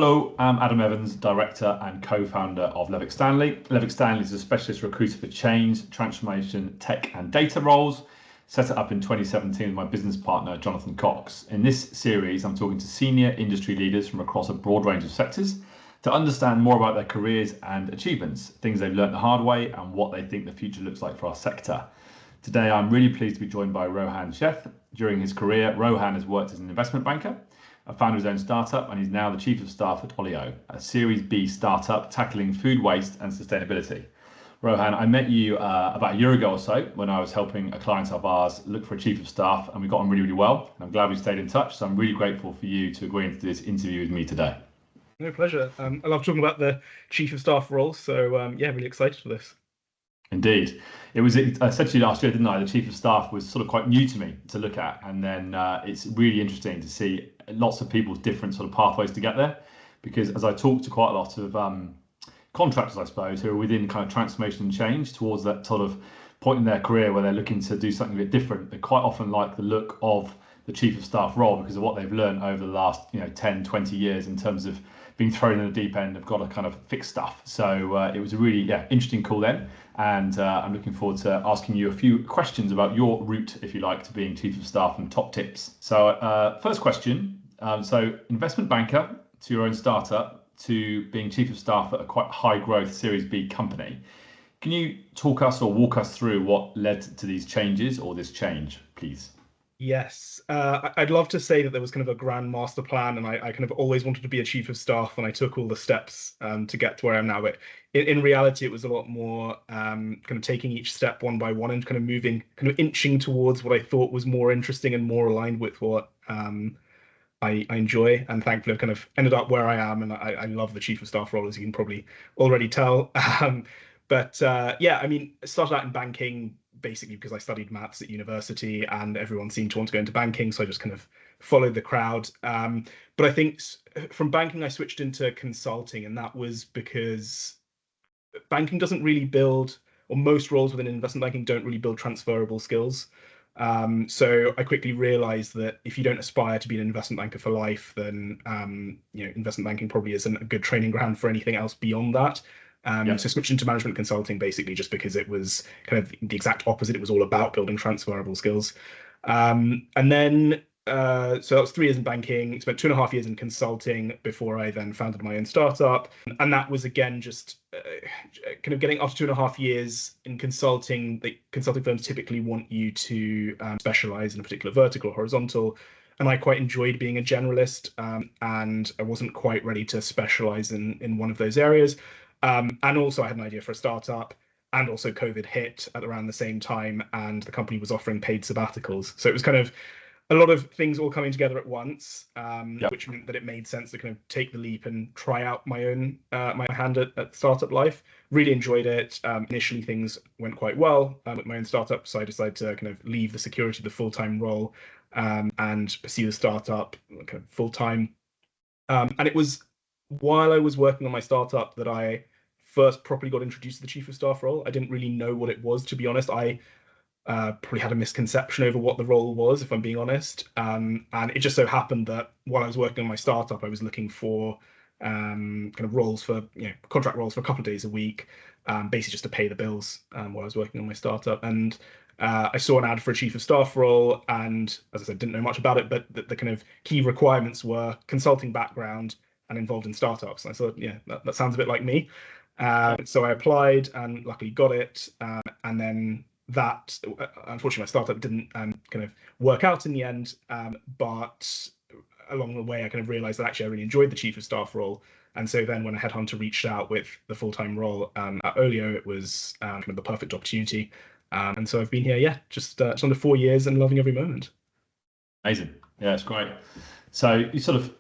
Hello, I'm Adam Evans, Director and Co-founder of Levick Stanley. Levick Stanley is a specialist recruiter for change, transformation, tech and data roles. Set it up in 2017 with my business partner, Jonathan Cox. In this series, I'm talking to senior industry leaders from across a broad range of sectors to understand more about their careers and achievements, things they've learned the hard way and what they think the future looks like for our sector. Today, I'm really pleased to be joined by Rohan Sheth. During his career, Rohan has worked as an investment banker, founded his own startup, and he's now the Chief of Staff at Olio, a Series B startup tackling food waste and sustainability. Rohan, I met you about a year ago or so when I was helping a client of ours look for a Chief of Staff, and we got on really, really well. And I'm glad we stayed in touch, so I'm really grateful for you to agree to this interview with me today. No, pleasure. I love talking about the Chief of Staff role, so yeah, really excited for this. Indeed. I said to you last year, didn't I? The Chief of Staff was sort of quite new to me to look at. And then it's really interesting to see lots of people's different sort of pathways to get there. Because as I talk to quite a lot of contractors, I suppose, who are within kind of transformation and change towards that sort of point in their career where they're looking to do something a bit different, they quite often like the look of the Chief of Staff role because of what they've learned over the last 10, 20 years in terms of being thrown in the deep end, have got to kind of fix stuff. So it was a really interesting call then. And I'm looking forward to asking you a few questions about your route, if you like, to being Chief of Staff and top tips. So first question, so investment banker to your own startup to being Chief of Staff at a quite high growth Series B company. Can you talk us or walk us through what led to these changes or this change, please? Yes, I'd love to say that there was kind of a grand master plan, and I kind of always wanted to be a Chief of Staff, and I took all the steps to get to where I am now. But in reality, it was a lot more kind of taking each step one by one and kind of moving, kind of inching towards what I thought was more interesting and more aligned with what I enjoy. And thankfully, I've kind of ended up where I am, and I love the Chief of Staff role, as you can probably already tell. But yeah, I mean, I started out in banking basically because I studied maths at university and everyone seemed to want to go into banking. So I just kind of followed the crowd. But I think from banking, I switched into consulting, and that was because banking doesn't really build, or most roles within investment banking don't really build transferable skills. So I quickly realized that if you don't aspire to be an investment banker for life, then investment banking probably isn't a good training ground for anything else beyond that. So switched into management consulting basically just because it was kind of the exact opposite. It was all about building transferable skills. And then, so that was 3 years in banking, spent 2.5 years in consulting before I then founded my own startup. And that was again, just kind of getting after 2.5 years in consulting. The consulting firms typically want you to specialize in a particular vertical or horizontal. And I quite enjoyed being a generalist, and I wasn't quite ready to specialize in one of those areas. And also I had an idea for a startup, and also COVID hit at around the same time, and the company was offering paid sabbaticals. So it was kind of a lot of things all coming together at once, which meant that it made sense to kind of take the leap and try out my own my hand at startup life. Really enjoyed it. Initially things went quite well with my own startup, so I decided to kind of leave the security of the full-time role and pursue the startup kind of full-time. And it was while I was working on my startup that I first properly got introduced to the Chief of Staff role. I didn't really know what it was, to be honest. I probably had a misconception over what the role was, if I'm being honest. And it just so happened that while I was working on my startup, I was looking for kind of roles for, contract roles for a couple of days a week, basically just to pay the bills while I was working on my startup. And I saw an ad for a Chief of Staff role, and as I said, didn't know much about it, but the kind of key requirements were consulting background and involved in startups. And I thought, yeah, that sounds a bit like me. So I applied and luckily got it. And then that, unfortunately, my startup didn't kind of work out in the end. But along the way, I kind of realized that actually I really enjoyed the Chief of Staff role. And so then when a headhunter reached out with the full-time role at Olio, it was kind of the perfect opportunity. And so I've been here, just under 4 years and loving every moment. Amazing. Yeah, it's great. So you sort of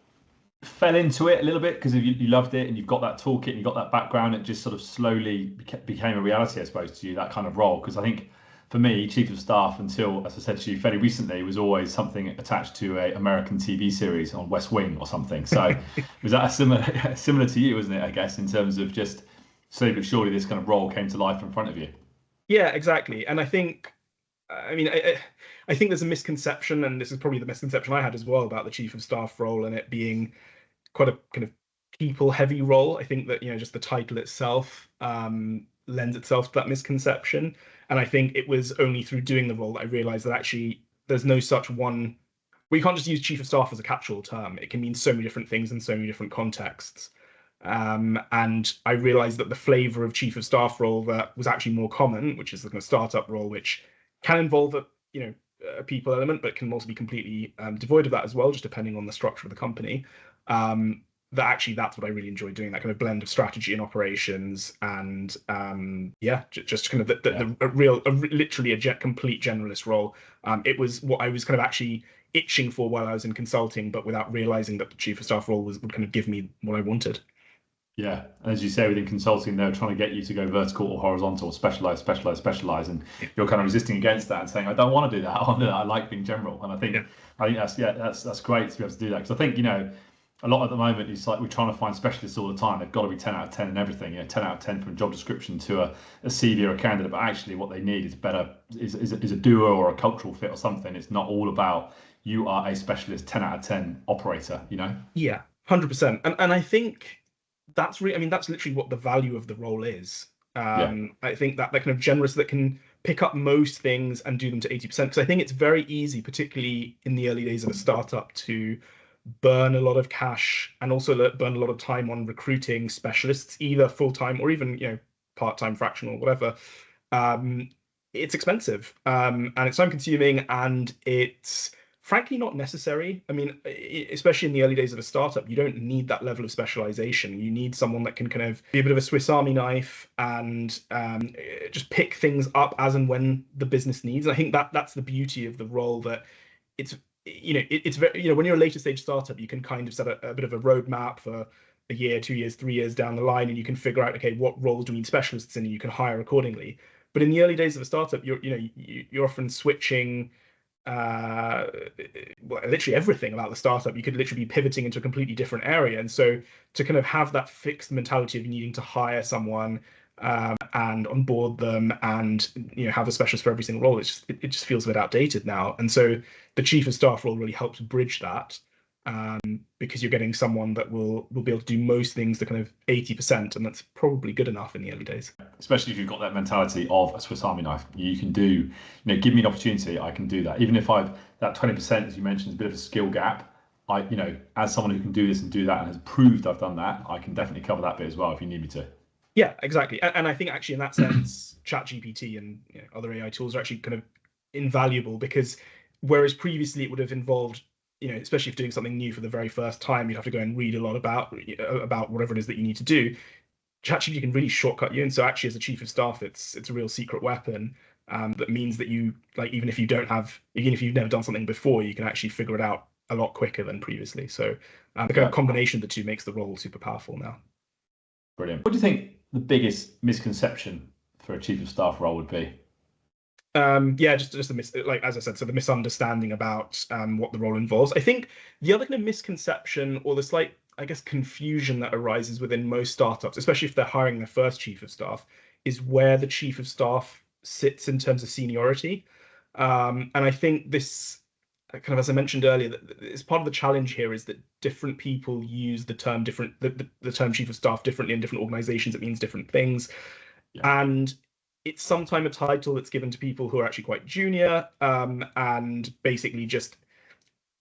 fell into it a little bit because you loved it and you've got that toolkit and you've got that background. It just sort of slowly became a reality, I suppose, to you, that kind of role. Because I think for me, Chief of Staff, until, as I said to you fairly recently, was always something attached to a American TV series on West Wing or something. So was that similar to you, isn't it, I guess, in terms of just slowly but surely this kind of role came to life in front of you? Yeah, exactly. And I think, I mean, I think there's a misconception, and this is probably the misconception I had as well, about the Chief of Staff role and it being quite a kind of people heavy role. I think that, just the title itself lends itself to that misconception. And I think it was only through doing the role that I realized that actually there's no such one. We can't just use chief of staff as a catch-all term. It can mean so many different things in so many different contexts. And I realized that the flavor of chief of staff role that was actually more common, which is the kind of startup role, which can involve a people element, but can also be completely devoid of that as well, just depending on the structure of the company. That actually, that's what I really enjoy doing, that kind of blend of strategy and operations, and just kind of literally a complete generalist role. It was what I was kind of actually itching for while I was in consulting, but without realizing that the chief of staff role would kind of give me what I wanted. Yeah, as you say, within consulting, they're trying to get you to go vertical or horizontal, or specialize, and you're kind of resisting against that and saying, "I don't want to do that. I want to do that. I like being general." And I think that's great to be able to do that, because I think a lot at the moment is like we're trying to find specialists all the time. They've got to be 10 out of 10 in everything. 10 out of 10 from job description to a CV or a candidate. But actually, what they need is a doer or a cultural fit or something. It's not all about you are a specialist 10 out of 10 operator. Yeah, 100%. And I think that's literally what the value of the role is. I think that kind of generous that can pick up most things and do them to 80%. Because I think it's very easy, particularly in the early days of a startup, to burn a lot of cash and also burn a lot of time on recruiting specialists, either full-time or even part-time, fractional, whatever. It's expensive, and it's time-consuming, and it's frankly not necessary. I mean, especially in the early days of a startup, you don't need that level of specialization. You need someone that can kind of be a bit of a Swiss Army knife and just pick things up as and when the business needs. And I think that's the beauty of the role, that it's very, when you're a later stage startup, you can kind of set a bit of a roadmap for a year, 2 years, 3 years down the line, and you can figure out, okay, what roles do we need specialists in, and you can hire accordingly. But in the early days of a startup, you're often switching literally everything about the startup. You could literally be pivoting into a completely different area, and so to kind of have that fixed mentality of needing to hire someone and onboard them and have a specialist for every single role, it just feels a bit outdated now. And so the chief of staff role really helps bridge that, because you're getting someone that will be able to do most things to kind of 80%, and that's probably good enough in the early days. Especially if you've got that mentality of a Swiss Army knife. You can do, give me an opportunity, I can do that. Even if that 20%, as you mentioned, is a bit of a skill gap, as someone who can do this and do that and has proved I've done that, I can definitely cover that bit as well if you need me to. Yeah, exactly. And I think actually in that sense, ChatGPT and other AI tools are actually kind of invaluable, because whereas previously it would have involved, especially if doing something new for the very first time, you'd have to go and read a lot about whatever it is that you need to do. ChatGPT can really shortcut you. And so actually as a chief of staff, it's a real secret weapon, that means that you, like, even if you've never done something before, you can actually figure it out a lot quicker than previously. So the kind of combination of the two makes the role super powerful now. Brilliant. What do you think the biggest misconception for a chief of staff role would be? Just as I said, so the misunderstanding about what the role involves. I think the other kind of misconception, or the slight, I guess, confusion that arises within most startups, especially if they're hiring their first chief of staff, is where the chief of staff sits in terms of seniority. And I think this, kind of as I mentioned earlier, that it's part of the challenge here is that different people use the term the term chief of staff differently in different organizations. It means different things. Yeah. And it's sometimes a title that's given to people who are actually quite junior, and basically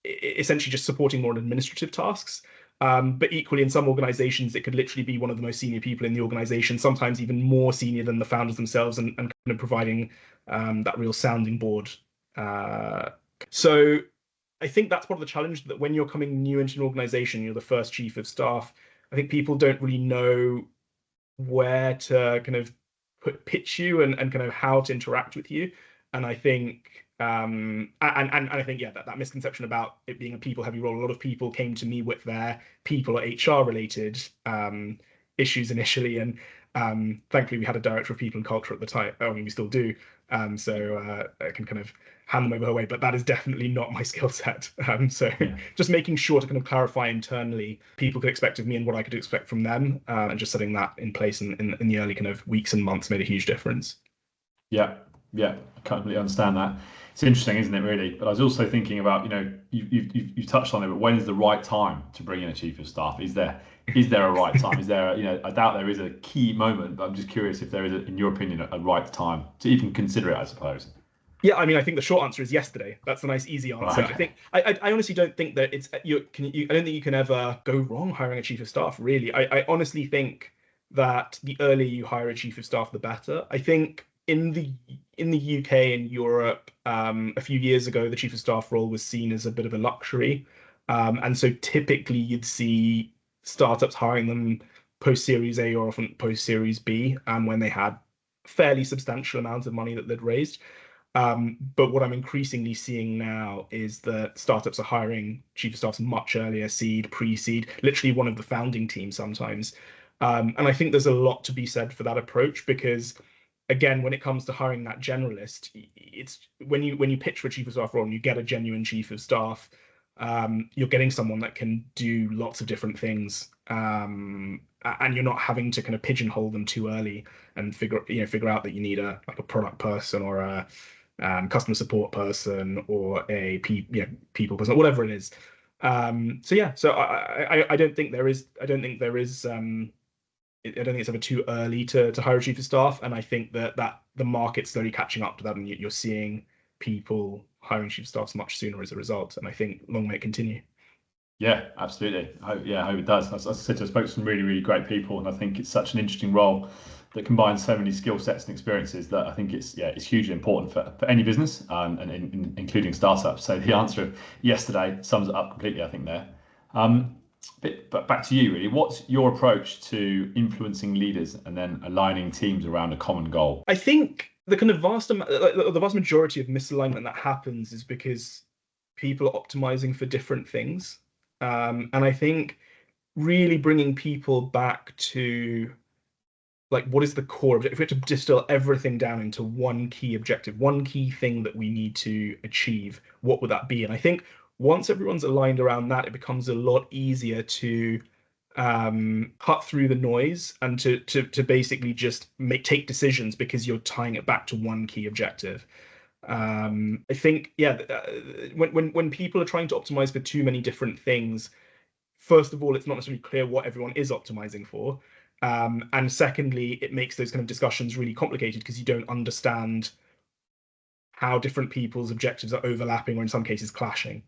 essentially just supporting more administrative tasks. But equally, in some organizations, it could literally be one of the most senior people in the organization, sometimes even more senior than the founders themselves, and kind of providing that real sounding board. So I think that's part of the challenge, that when you're coming new into an organization, you're the first chief of staff, I think people don't really know where to kind of pitch you and kind of how to interact with you. And I think I think that misconception about it being a people heavy role, a lot of people came to me with their people or HR related issues initially, and thankfully we had a director of people and culture at the time. I mean, we still do, so I can kind of hand them over her way, but that is definitely not my skill set. Just making sure to kind of clarify internally people could expect of me and what I could expect from them, and just setting that in place in the early kind of weeks and months made a huge difference. Yeah, I completely understand that. It's interesting, isn't it, really? But I was also thinking about, you've touched on it, but when is the right time to bring in a chief of staff? Is there a right time? Is there, I doubt there is a key moment, but I'm just curious if there is, in your opinion, a right time to even consider it, I suppose. Yeah, I mean, I think the short answer is yesterday. That's a nice, easy answer. Right. I think I honestly don't think that it's I don't think you can ever go wrong hiring a chief of staff. Really, I honestly think that the earlier you hire a chief of staff, the better. I think in the UK and Europe, a few years ago, the chief of staff role was seen as a bit of a luxury, and so typically you'd see startups hiring them post Series A or often post Series B, when they had fairly substantial amounts of money that they'd raised. But what I'm increasingly seeing now is that startups are hiring chief of staffs much earlier, seed, pre-seed, literally one of the founding teams sometimes. And I think there's a lot to be said for that approach because, again, when it comes to hiring that generalist, it's when you pitch for a chief of staff role and you get a genuine chief of staff, you're getting someone that can do lots of different things, and you're not having to kind of pigeonhole them too early and figure out that you need a product person or a customer support person or a people person, whatever it is. So yeah, so I don't think there is I don't think it's ever too early to hire a chief of staff, and I think that the market's slowly catching up to that, and you're seeing people hiring chief of staffs much sooner as a result, and I think long may it continue. Yeah, absolutely. I hope it does. As I said, I spoke to some really, really great people, and I think it's such an interesting role that combines so many skill sets and experiences that I think it's hugely important for any business, and including startups. So the answer of yesterday sums it up completely, I think there. But back to you, really. What's your approach to influencing leaders and then aligning teams around a common goal? I think the kind of the vast majority of misalignment that happens is because people are optimizing for different things. And I think really bringing people back to like what is the core objective? If we have to distill everything down into one key objective, one key thing that we need to achieve, what would that be? And I think once everyone's aligned around that, it becomes a lot easier to cut through the noise and to basically just take decisions because you're tying it back to one key objective. I think, yeah, when people are trying to optimize for too many different things, first of all, it's not necessarily clear what everyone is optimizing for. And secondly, it makes those kind of discussions really complicated because you don't understand how different people's objectives are overlapping or in some cases clashing.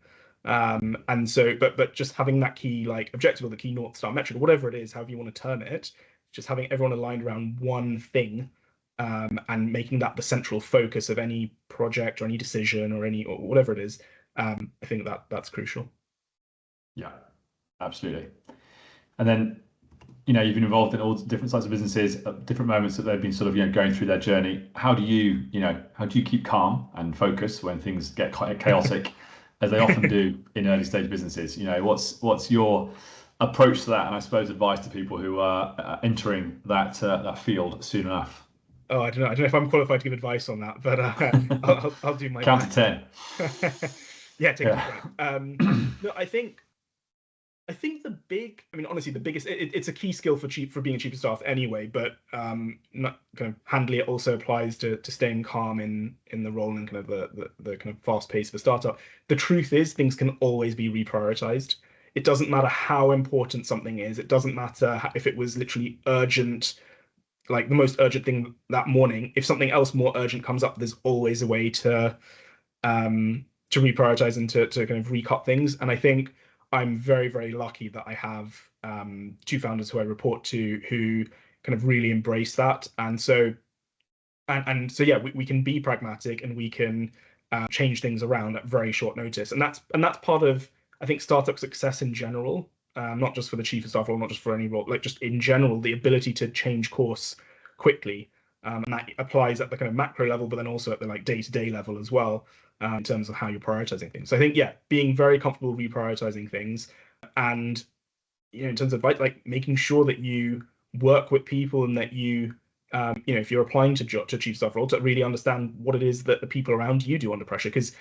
And so, but just having that key like objective or the key North Star metric or whatever it is, however you want to term it, just having everyone aligned around one thing, and making that the central focus of any project or any decision or whatever it is, I think that's crucial. Yeah, absolutely. And then, you've been involved in all different sides of businesses at different moments that they've been sort of, going through their journey. How do you keep calm and focus when things get quite chaotic, as they often do in early stage businesses? What's your approach to that, and I suppose advice to people who are entering that field soon enough? Oh, I don't know if I'm qualified to give advice on that, but I'll do my Count to 10. Yeah, take a break. No, I think honestly, the biggest, it's a key skill for being a chief of staff anyway, but not kind of handily, it also applies to staying calm in the role and kind of the kind of fast pace of a startup. The truth is things can always be reprioritized. It doesn't matter how important something is. It doesn't matter if it was literally urgent, like the most urgent thing that morning. If something else more urgent comes up, there's always a way to reprioritize and to kind of recut things. And I think I'm very, very lucky that I have two founders who I report to who kind of really embrace that. And so yeah, we can be pragmatic and we can change things around at very short notice. And that's part of, I think, startup success in general, not just for the chief of staff role, not just for any role, like just in general, the ability to change course quickly. And that applies at the kind of macro level, but then also at the like day-to-day level as well, in terms of how you're prioritizing things. So I think, yeah, being very comfortable reprioritizing things, and in terms of like making sure that you work with people and that you, if you're applying to chief staff role, to really understand what it is that the people around you do under pressure. Because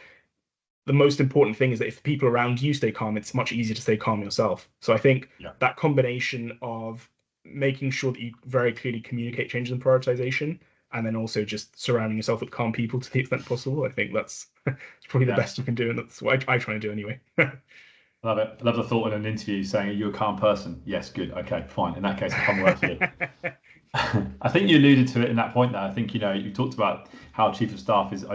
the most important thing is that if the people around you stay calm, it's much easier to stay calm yourself. So I think that combination of making sure that you very clearly communicate changes in prioritization, and then also just surrounding yourself with calm people to the extent possible. I think that's probably the best you can do, and that's what I try and do anyway. Love it. I love the thought in an interview saying, "Are you a calm person?" Yes, good. Okay, fine. In that case, I'll come work for you. I think you alluded to it in that point there. I think, you talked about how chief of staff is,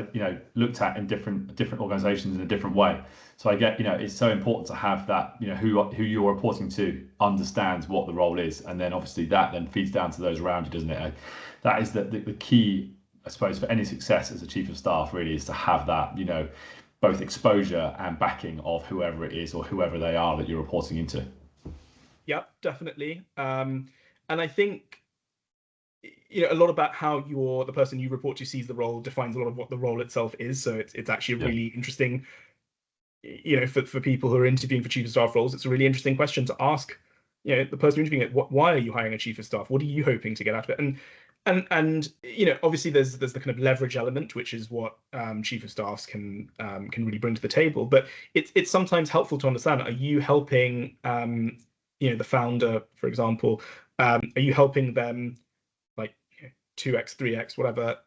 looked at in different organizations in a different way. So I get, it's so important to have that, who you're reporting to understands what the role is. And then obviously that then feeds down to those around you, doesn't it? That is the key, I suppose, for any success as a chief of staff really, is to have that, both exposure and backing of whoever it is or whoever they are that you're reporting into. Yep, definitely. And I think, a lot about how the person you report to sees the role defines a lot of what the role itself is. So it's actually really interesting, for people who are interviewing for chief of staff roles, it's a really interesting question to ask, the person interviewing it, why are you hiring a chief of staff? What are you hoping to get out of it? And obviously there's the kind of leverage element, which is what chief of staffs can really bring to the table. But it's sometimes helpful to understand, are you helping, the founder, for example, are you helping them 2x, 3x, whatever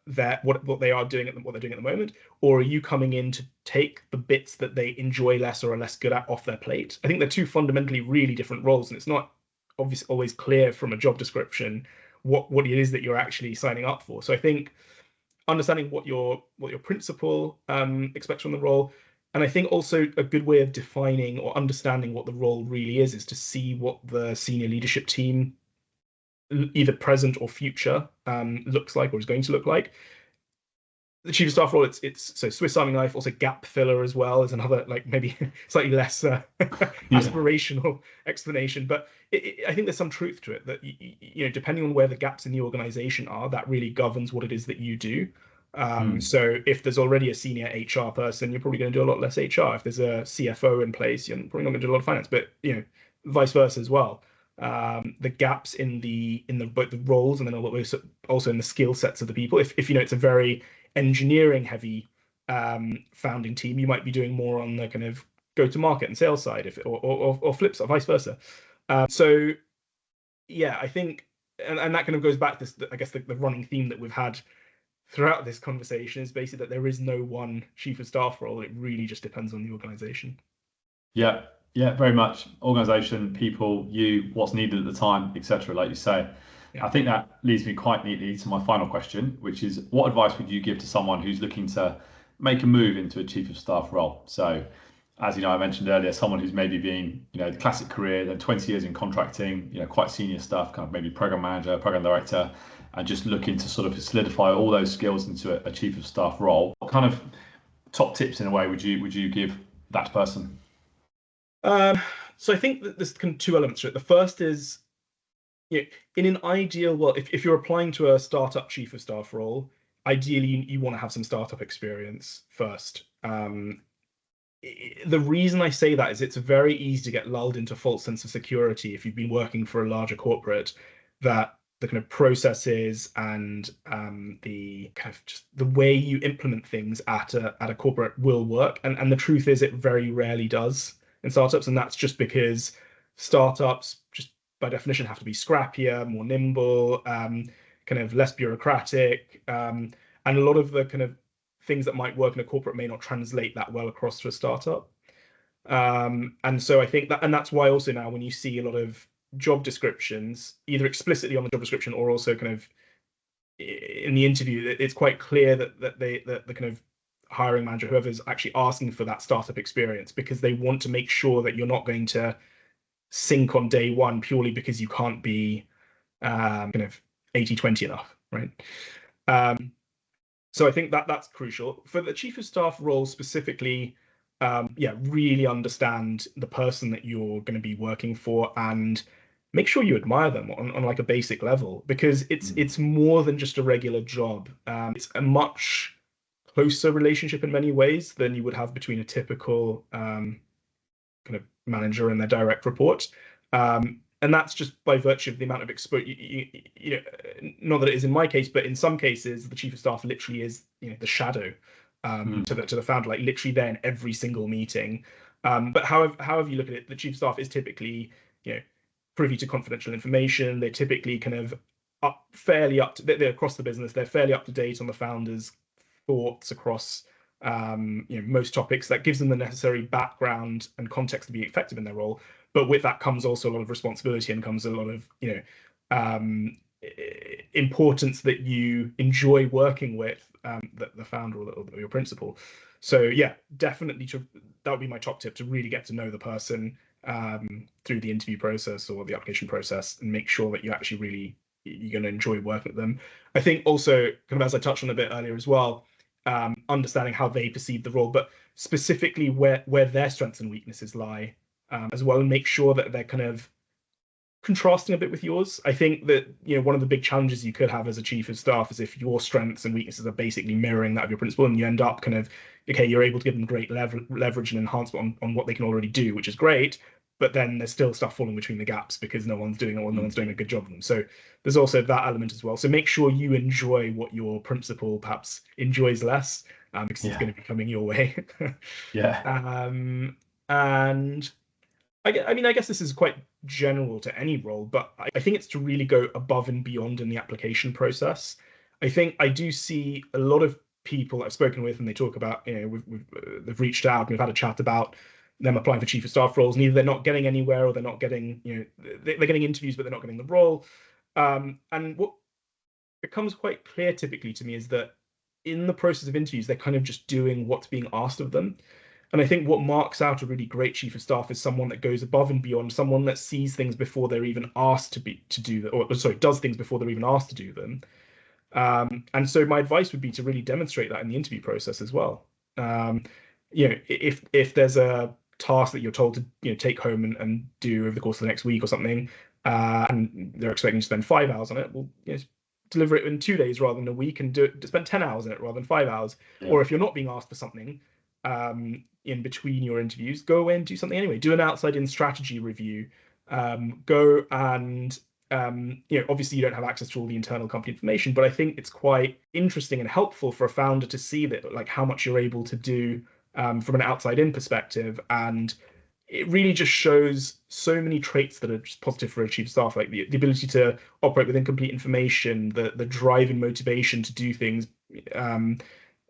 what they are doing what they're doing at the moment, or are you coming in to take the bits that they enjoy less or are less good at off their plate? I think they're two fundamentally really different roles, and it's not obviously always clear from a job description what it is that you're actually signing up for. So I think understanding what your principal expects from the role, and I think also a good way of defining or understanding what the role really is to see what the senior leadership team, either present or future, looks like or is going to look like. The chief of staff role, it's so Swiss Army knife, also gap filler as well as another maybe slightly less aspirational explanation. But I think there's some truth to it that depending on where the gaps in the organization are, that really governs what it is that you do. So if there's already a senior HR person, you're probably going to do a lot less HR. If there's a CFO in place, you're probably not going to do a lot of finance. But vice versa as well. The gaps in both the roles and then also in the skill sets of the people. If it's a very engineering heavy founding team, you might be doing more on the kind of go to market and sales side, or flip side, vice versa. So yeah, I think, and that kind of goes back to I guess the running theme that we've had throughout this conversation is basically that there is no one chief of staff role. It really just depends on the organization. Yeah, very much. Organization, people, what's needed at the time, etc. Like you say. Yeah. I think that leads me quite neatly to my final question, which is, what advice would you give to someone who's looking to make a move into a chief of staff role? So, as I mentioned earlier, someone who's maybe been, the classic career, then 20 years in contracting, quite senior stuff, kind of maybe program manager, program director, and just looking to sort of solidify all those skills into a chief of staff role. What kind of top tips in a way would you give that person? So I think that there's kind of two elements to it. The first is, in an ideal world, if you're applying to a startup chief of staff role, ideally you want to have some startup experience first. The reason I say that is it's very easy to get lulled into a false sense of security if you've been working for a larger corporate, that the kind of processes and the kind of just the way you implement things at a corporate will work. And the truth is it very rarely does in startups, and that's just because startups just by definition have to be scrappier, more nimble, kind of less bureaucratic, and a lot of the kind of things that might work in a corporate may not translate that well across to a startup. And so I think that, and that's why also now when you see a lot of job descriptions, either explicitly on the job description or also kind of in the interview, it's quite clear that the kind of hiring manager, whoever's actually asking for that startup experience, because they want to make sure that you're not going to sink on day one purely because you can't be kind of 80-20 enough, right? So I think that's crucial. For the chief of staff role specifically, really understand the person that you're going to be working for and make sure you admire them on like a basic level, because it's more than just a regular job. It's a much closer relationship in many ways than you would have between a typical kind of manager and their direct report. And that's just by virtue of the amount of exposure, not that it is in my case, but in some cases, the chief of staff literally is, the shadow to the founder, like literally there in every single meeting. But however you look at it, the chief of staff is typically, privy to confidential information. They typically kind of fairly up to, they're across the business. They're fairly up to date on the founders' thoughts across most topics. That gives them the necessary background and context to be effective in their role. But with that comes also a lot of responsibility and comes a lot of importance that you enjoy working with the founder or your principal. So yeah, definitely that would be my top tip, to really get to know the person through the interview process or the application process, and make sure that you're going to enjoy working with them. I think also, kind of as I touched on a bit earlier as well, understanding how they perceive the role, but specifically where their strengths and weaknesses lie as well, and make sure that they're kind of contrasting a bit with yours. I think that one of the big challenges you could have as a chief of staff is if your strengths and weaknesses are basically mirroring that of your principal, and you end up kind of, okay, you're able to give them great leverage and enhancement on what they can already do, which is great, but then there's still stuff falling between the gaps because no one's doing it, or no one's doing a good job of them. So there's also that element as well. So make sure you enjoy what your principal perhaps enjoys less, because it's going to be coming your way. And I guess this is quite general to any role, but I think it's to really go above and beyond in the application process. I think I do see a lot of people I've spoken with, and they talk about, they've reached out and we've had a chat about them applying for chief of staff roles, and either they're not getting anywhere, or they're not getting, they're getting interviews, but they're not getting the role. And what becomes quite clear typically to me is that in the process of interviews, they're kind of just doing what's being asked of them. And I think what marks out a really great chief of staff is someone that goes above and beyond, someone that sees things before they're even asked to do that, or sorry, does things before they're even asked to do them. And so my advice would be to really demonstrate that in the interview process as well. If there's a task that you're told to take home and do over the course of the next week or something, and they're expecting you to spend 5 hours on it, well, deliver it in 2 days rather than a week, and spend 10 hours in it rather than 5 hours. Or if you're not being asked for something in between your interviews, go away and do something anyway. Do an outside-in strategy review. Go and obviously you don't have access to all the internal company information, but I think it's quite interesting and helpful for a founder to see that, like, how much you're able to do from an outside-in perspective. And it really just shows so many traits that are just positive for a chief of staff, like the ability to operate with incomplete information, the drive and motivation to do things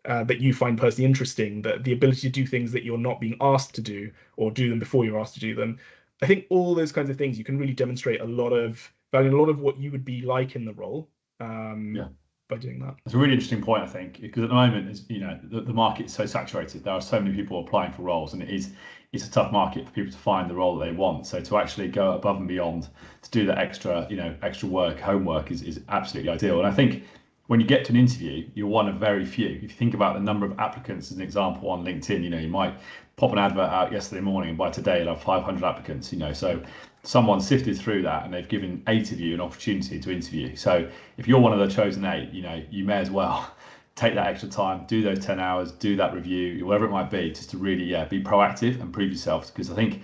that you find personally interesting, the ability to do things that you're not being asked to do, or do them before you're asked to do them. I think all those kinds of things, you can really demonstrate a lot of value, a lot of what you would be like in the role by doing that. It's a really interesting point, I think, because at the moment, the market is so saturated. There are so many people applying for roles, and it's a tough market for people to find the role that they want. So to actually go above and beyond, to do that extra work, homework is absolutely ideal. And I think when you get to an interview, you're one of very few. If you think about the number of applicants as an example on LinkedIn, you might pop an advert out yesterday morning, and by today you'll have 500 applicants, so someone sifted through that and they've given 8 of you an opportunity to interview. So if you're one of the chosen 8, you may as well take that extra time, do those 10 hours, do that review, whatever it might be, just to really be proactive and prove yourself. Because I think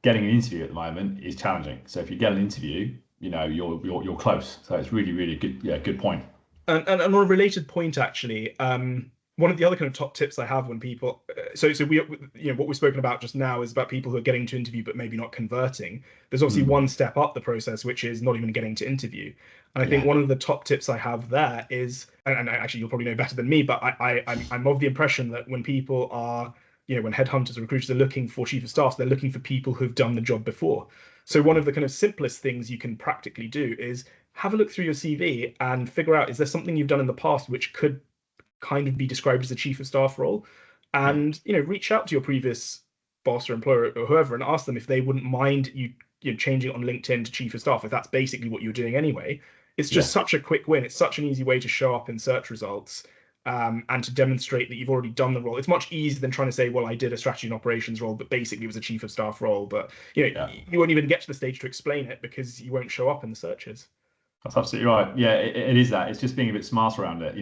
getting an interview at the moment is challenging. So if you get an interview, you're close. So it's really, really good point. And on a related point, actually, one of the other kind of top tips I have when people, so we, what we've spoken about just now is about people who are getting to interview but maybe not converting. There's obviously one step up the process, which is not even getting to interview. And I think one of the top tips I have there is, and actually you'll probably know better than me, but I'm of the impression that when people are, when headhunters or recruiters are looking for chief of staff, they're looking for people who've done the job before. So one of the kind of simplest things you can practically do is have a look through your CV and figure out, is there something you've done in the past which could kind of be described as a chief of staff role? And reach out to your previous boss or employer or whoever and ask them if they wouldn't mind you changing it on LinkedIn to chief of staff, if that's basically what you're doing anyway. It's just such a quick win. It's such an easy way to show up in search results and to demonstrate that you've already done the role. It's much easier than trying to say, well, I did a strategy and operations role, but basically it was a chief of staff role. But you won't even get to the stage to explain it because you won't show up in the searches. That's absolutely right. Yeah, it is that. It's just being a bit smart around it.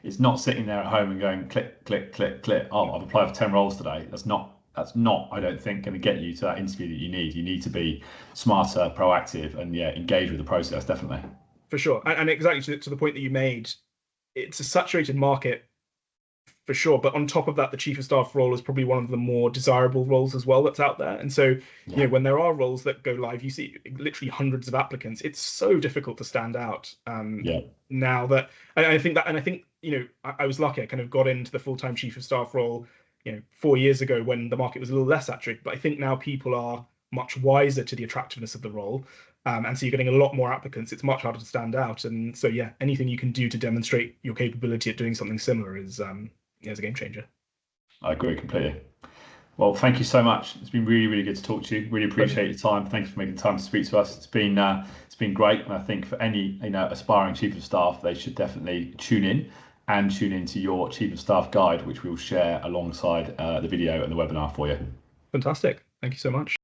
It's not sitting there at home and going click, click, click, click. Oh, I've applied for 10 roles today. That's not, I don't think, going to get you to that interview that you need. You need to be smarter, proactive, and engage with the process, definitely. For sure. And exactly to the point that you made, it's a saturated market For sure. But on top of that, the chief of staff role is probably one of the more desirable roles as well that's out there. And so, Yeah. when there are roles that go live, you see literally hundreds of applicants. It's so difficult to stand out. Yeah. Now that I think that, and I think, I was lucky. I kind of got into the full-time chief of staff role, 4 years ago when the market was a little less saturated. But I think now people are much wiser to the attractiveness of the role. And so you're getting a lot more applicants. It's much harder to stand out. And so, yeah, anything you can do to demonstrate your capability at doing something similar is a game changer. I agree completely. Well, thank you so much. It's been really, really good to talk to you. Really appreciate your time. Thanks for making time to speak to us. It's been great, and I think for any aspiring chief of staff, they should definitely tune into your chief of staff guide, which we'll share alongside the video and the webinar for you. Fantastic. Thank you so much.